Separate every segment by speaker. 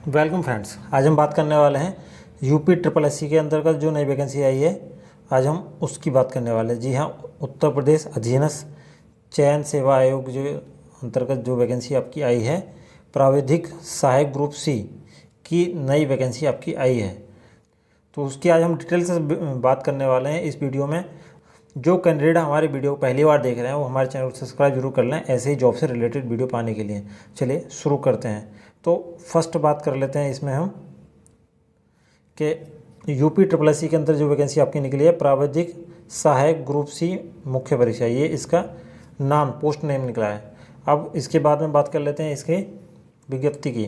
Speaker 1: Welcome friends, आज हम बात करने वाले हैं यूपी ट्रिपल एससी के अंतर्गत जो नई वैकेंसी आई है। आज हम उसकी बात करने वाले हैं। जी हाँ, उत्तर प्रदेश अधीनस्थ चयन सेवा आयोग जो अंतर्गत जो वैकेंसी आपकी आई है, प्राविधिक सहायक ग्रुप सी की नई वैकेंसी आपकी आई है। तो उसकी आज हम डिटेल से बात करने वाले हैं इस वीडियो में। जो कैंडिडेट हमारे वीडियो को पहली बार देख रहे हैं वो हमारे चैनल को सब्सक्राइब जरूर कर लें, ऐसे ही जॉब से रिलेटेड वीडियो पाने के लिए। चलिए शुरू करते हैं। तो फर्स्ट बात कर लेते हैं इसमें हम कि यूपी ट्रिपल एससी के अंदर जो वैकेंसी आपकी निकली है, प्राविधिक सहायक ग्रुप सी मुख्य परीक्षा, ये इसका नाम पोस्ट नेम निकला है। अब इसके बाद में बात कर लेते हैं इसके विज्ञप्ति की।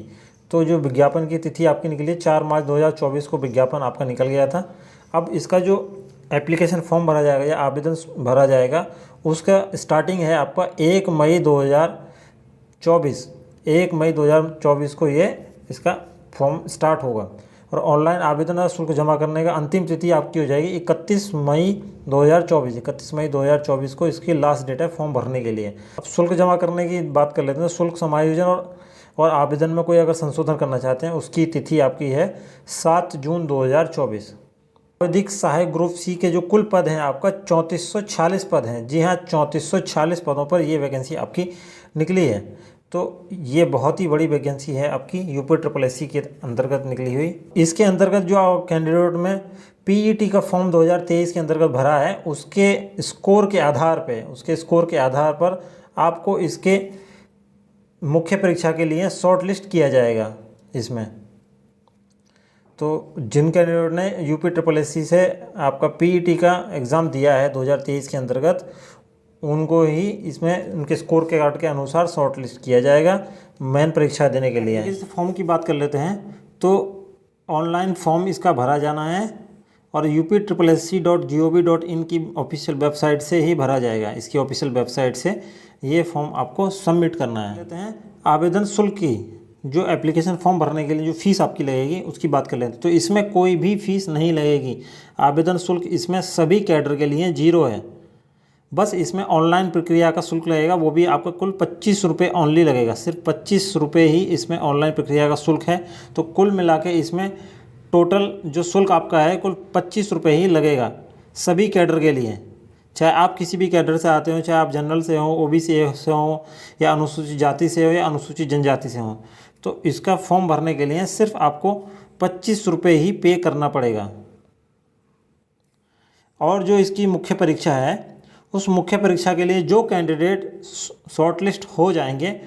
Speaker 1: तो जो विज्ञापन की तिथि आपकी निकली है 4 मार्च 2024 को विज्ञापन आपका निकल गया था। अब इसका जो एप्लीकेशन फॉर्म भरा जाएगा या आवेदन भरा जाएगा, उसका स्टार्टिंग है आपका 1 मई 2024 को ये इसका फॉर्म स्टार्ट होगा। और ऑनलाइन आवेदन और शुल्क जमा करने का अंतिम तिथि आपकी हो जाएगी 31 मई 2024 को इसकी लास्ट डेट है फॉर्म भरने के लिए। अब शुल्क जमा करने की बात कर लेते हैं। शुल्क समायोजन और आवेदन में कोई अगर संशोधन करना चाहते हैं, उसकी तिथि आपकी है 7 जून 2024। प्राविधिक सहायक ग्रुप सी के जो कुल पद हैं आपका 3446 पद हैं। जी हाँ, 3446 पदों पर ये वैकेंसी आपकी निकली है। तो ये बहुत ही बड़ी वैकेंसी है आपकी यूपी ट्रिपल एससी के अंतर्गत निकली हुई। इसके अंतर्गत जो कैंडिडेट में पीईटी का फॉर्म 2023 के अंतर्गत भरा है, उसके स्कोर के आधार पर आपको इसके मुख्य परीक्षा के लिए शॉर्ट लिस्ट किया जाएगा इसमें। तो जिन कैंडिडेट ने यूपी ट्रिपल एससी से आपका पीईटी का एग्ज़ाम दिया है 2023 के अंतर्गत, उनको ही इसमें उनके स्कोर के कार्ड के अनुसार शॉर्ट लिस्ट किया जाएगा मेन परीक्षा देने के लिए। इस फॉर्म की बात कर लेते हैं। तो ऑनलाइन फॉर्म इसका भरा जाना है और UP-SSC.gov.in की ऑफिशियल वेबसाइट से ही भरा जाएगा। इसकी ऑफिशियल वेबसाइट से ये फॉर्म आपको सबमिट करना है। लेते हैं आवेदन शुल्क की, जो एप्लीकेशन फॉर्म भरने के लिए जो फीस आपकी लगेगी उसकी बात कर लेते हैं। तो इसमें कोई भी फीस नहीं लगेगी। आवेदन शुल्क इसमें सभी कैडर के लिए 0 है। बस इसमें ऑनलाइन प्रक्रिया का शुल्क लगेगा, वो भी आपका कुल 25 रुपये ऑनली लगेगा। सिर्फ 25 रुपये ही इसमें ऑनलाइन प्रक्रिया का शुल्क है। तो कुल मिला के इसमें टोटल जो शुल्क आपका है कुल 25 रुपये ही लगेगा सभी कैडर के लिए। चाहे आप किसी भी कैडर से आते हो, चाहे आप जनरल से हो, ओबीसी से हो, या अनुसूचित जाति से हो, या अनुसूचित जनजाति से हो, तो इसका फॉर्म भरने के लिए सिर्फ आपको 25 रुपये ही पे करना पड़ेगा। और जो इसकी मुख्य परीक्षा है, उस मुख्य परीक्षा के लिए जो कैंडिडेट शॉर्टलिस्ट हो जाएंगे,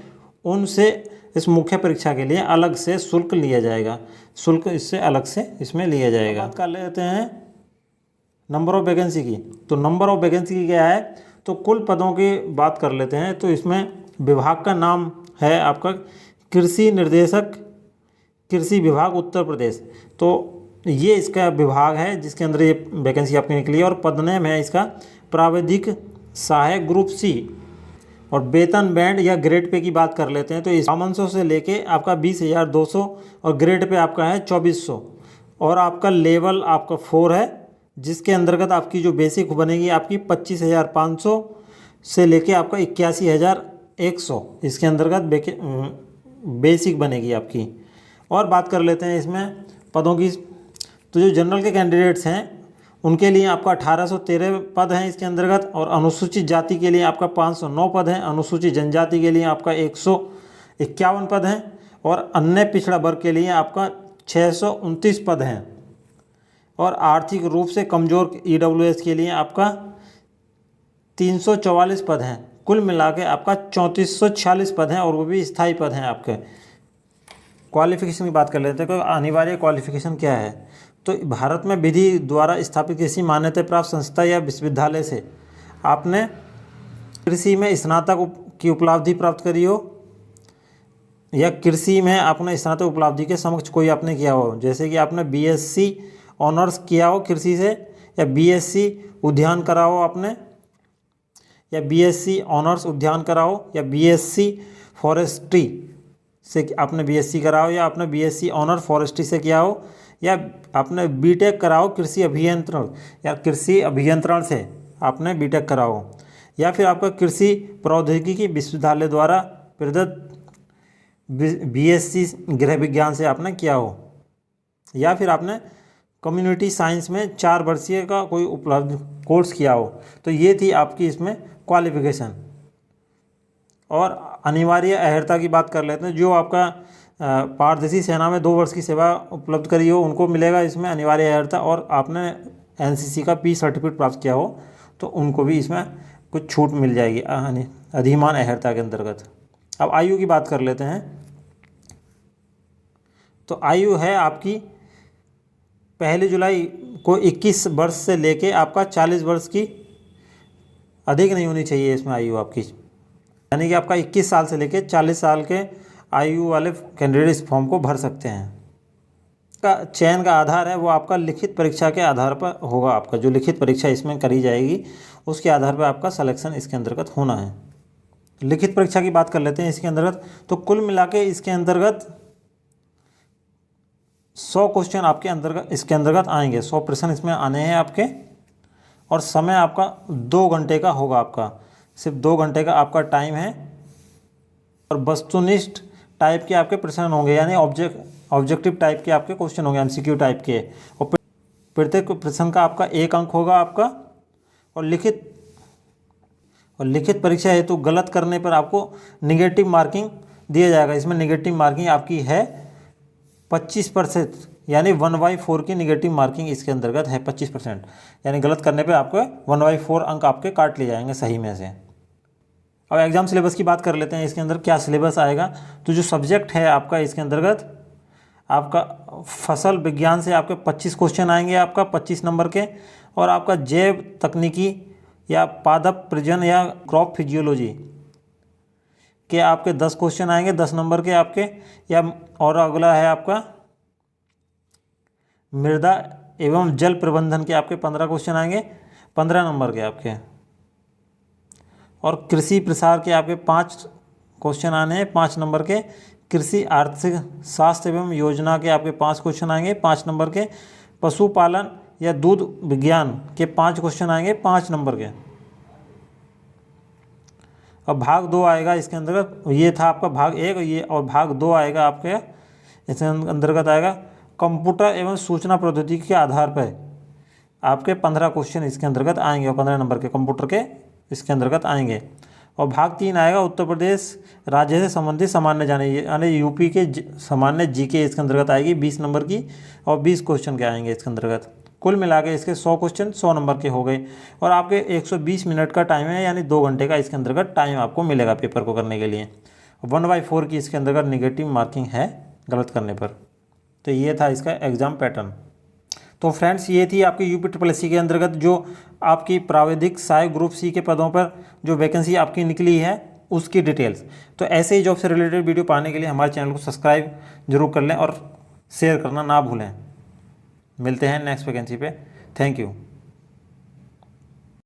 Speaker 1: उनसे इस मुख्य परीक्षा के लिए अलग से शुल्क लिया जाएगा। शुल्क इससे अलग से इसमें लिया जाएगा। बात कर लेते हैं नंबर ऑफ वैकेंसी की। तो नंबर ऑफ वैकेंसी की क्या है, तो कुल पदों की बात कर लेते हैं। तो इसमें विभाग का नाम है आपका कृषि निर्देशक, कृषि विभाग उत्तर प्रदेश। तो ये इसका विभाग है जिसके अंदर ये वैकेंसी आपकी निकली है। और पद नेम है इसका प्राविधिक सहायक ग्रुप सी। और वेतन बैंड या ग्रेड पे की बात कर लेते हैं। तो इस 5200 से लेके आपका 20,200 और ग्रेड पे आपका है 2400। और आपका लेवल आपका 4 है, जिसके अंतर्गत आपकी जो बेसिक बनेगी आपकी 25,500 से लेके आपका 81,100 इसके अंतर्गत बेसिक बनेगी आपकी। और बात कर लेते हैं इसमें पदों की। तो जो जनरल के कैंडिडेट्स हैं उनके लिए आपका 1813 पद हैं इसके अंतर्गत। और अनुसूचित जाति के लिए आपका 509 पद हैं। अनुसूचित जनजाति के लिए आपका 151 पद हैं। और अन्य पिछड़ा वर्ग के लिए आपका 629 पद हैं। और आर्थिक रूप से कमज़ोर EWS के लिए आपका 344 पद हैं। कुल मिला के आपका 3446 पद हैं, और वो भी स्थायी पद हैं आपके। क्वालिफिकेशन की बात कर लेते हैं कि अनिवार्य क्वालिफिकेशन क्या है। तो भारत में विधि द्वारा स्थापित किसी मान्यता प्राप्त संस्था या विश्वविद्यालय से आपने कृषि में स्नातक की उपलब्धि प्राप्त करी हो, या कृषि में आपने स्नातक उपलब्धि के समक्ष कोई आपने किया हो, जैसे कि आपने BSc ऑनर्स किया हो कृषि से, या BSc उद्यान करा हो आपने, या BSc ऑनर्स उद्यान करा हो, या BSc फॉरेस्ट्री से आपने BSc करा हो, या आपने BSc ऑनर फॉरेस्ट्री से किया हो, या आपने बीटेक करा हो कृषि अभियंत्रण, या कृषि अभियंत्रण से आपने बीटेक करा हो, या फिर आपका कृषि प्रौद्योगिकी विश्वविद्यालय द्वारा प्रदत्त बीएससी गृह विज्ञान से आपने किया हो, या फिर आपने कम्युनिटी साइंस में 4 वर्षीय का कोई उपलब्ध कोर्स किया हो। तो ये थी आपकी इसमें क्वालिफिकेशन। और अनिवार्य अहर्ता की बात कर लेते हैं। जो आपका पारदेशी सेना में 2 वर्ष की सेवा उपलब्ध करी हो उनको मिलेगा इसमें अनिवार्य अहर्ता, और आपने एनसीसी का पी सर्टिफिकेट प्राप्त किया हो तो उनको भी इसमें कुछ छूट मिल जाएगी अधिमान अहर्ता के अंतर्गत। अब आयु की बात कर लेते हैं। तो आयु है आपकी 1 जुलाई को 21 वर्ष से लेके आपका 40 वर्ष की अधिक नहीं होनी चाहिए इसमें आयु आपकी, यानी कि आपका 21 साल से लेके 40 साल के आयु वाले कैंडिडेट इस फॉर्म को भर सकते हैं। का चयन का आधार है वो आपका लिखित परीक्षा के आधार पर होगा। आपका जो लिखित परीक्षा इसमें करी जाएगी उसके आधार पर आपका सिलेक्शन इसके अंतर्गत होना है। लिखित परीक्षा की बात कर लेते हैं इसके अंतर्गत। तो कुल मिला के इसके अंतर्गत 100 क्वेश्चन आपके अंतर्गत इसके अंतर्गत आएंगे, 100 प्रश्न इसमें आने हैं आपके, और समय आपका 2 घंटे का होगा। आपका सिर्फ 2 घंटे का आपका टाइम है, और वस्तुनिष्ठ टाइप के आपके प्रश्न होंगे, यानी ऑब्जेक्टिव टाइप के आपके क्वेश्चन होंगे, एमसीक्यू टाइप के, और प्रत्येक प्रश्न का आपका 1 अंक होगा आपका। और लिखित परीक्षा हेतु गलत करने पर आपको निगेटिव मार्किंग दिया जाएगा। इसमें निगेटिव मार्किंग आपकी है 25%, यानी 1/4 की निगेटिव मार्किंग इसके अंतर्गत है 25%, यानी गलत करने पे आपको 1/4 अंक आपके काट लिए जाएंगे सही में से। अब एग्जाम सिलेबस की बात कर लेते हैं। इसके अंदर क्या सिलेबस आएगा। तो जो सब्जेक्ट है आपका इसके अंतर्गत आपका फसल विज्ञान से आपके 25 क्वेश्चन आएंगे आपका 25 नंबर के, और आपका जैव तकनीकी या पादप प्रजन या क्रॉप फिजियोलॉजी के आपके 10 क्वेश्चन आएंगे 10 नंबर के आपके, या और अगला है आपका मृदा एवं जल प्रबंधन के आपके 15 क्वेश्चन आएंगे 15 नंबर के आपके, और कृषि प्रसार के आपके 5 क्वेश्चन आने हैं 5 नंबर के, कृषि आर्थिक शास्त्र एवं योजना के आपके 5 क्वेश्चन आएंगे 5 नंबर के, पशुपालन या दूध विज्ञान के 5 क्वेश्चन आएंगे 5 नंबर के। अब भाग 2 आएगा इसके अंतर्गत, ये था आपका भाग 1, ये और भाग 2 आएगा आपके इसके अंतर्गत आएगा कंप्यूटर एवं सूचना प्रौद्योगिकी के आधार पर आपके 15 क्वेश्चन इसके अंतर्गत आएंगे, और 15 नंबर के कंप्यूटर के इसके अंतर्गत आएंगे। और भाग 3 आएगा उत्तर प्रदेश राज्य से संबंधित सामान्य जाने, यानी यूपी के सामान्य जीके इसके अंतर्गत आएगी 20 नंबर की, और 20 क्वेश्चन के आएंगे इसके अंतर्गत। कुल मिला के इसके 100 क्वेश्चन 100 नंबर के हो गए, और आपके 120 मिनट का टाइम है, यानी 2 घंटे का इसके अंतर्गत टाइम आपको मिलेगा पेपर को करने के लिए। 1/4 की इसके अंतर्गत निगेटिव मार्किंग है गलत करने पर। तो ये था इसका एग्ज़ाम पैटर्न। तो फ्रेंड्स ये थी आपकी UPSSC के अंतर्गत जो आपकी प्राविधिक सहायक ग्रुप सी के पदों पर जो वैकेंसी आपकी निकली है उसकी डिटेल्स। तो ऐसे ही जॉब से रिलेटेड वीडियो पाने के लिए हमारे चैनल को सब्सक्राइब जरूर कर लें और शेयर करना ना भूलें। मिलते हैं नेक्स्ट वैकेंसी पे। Thank you.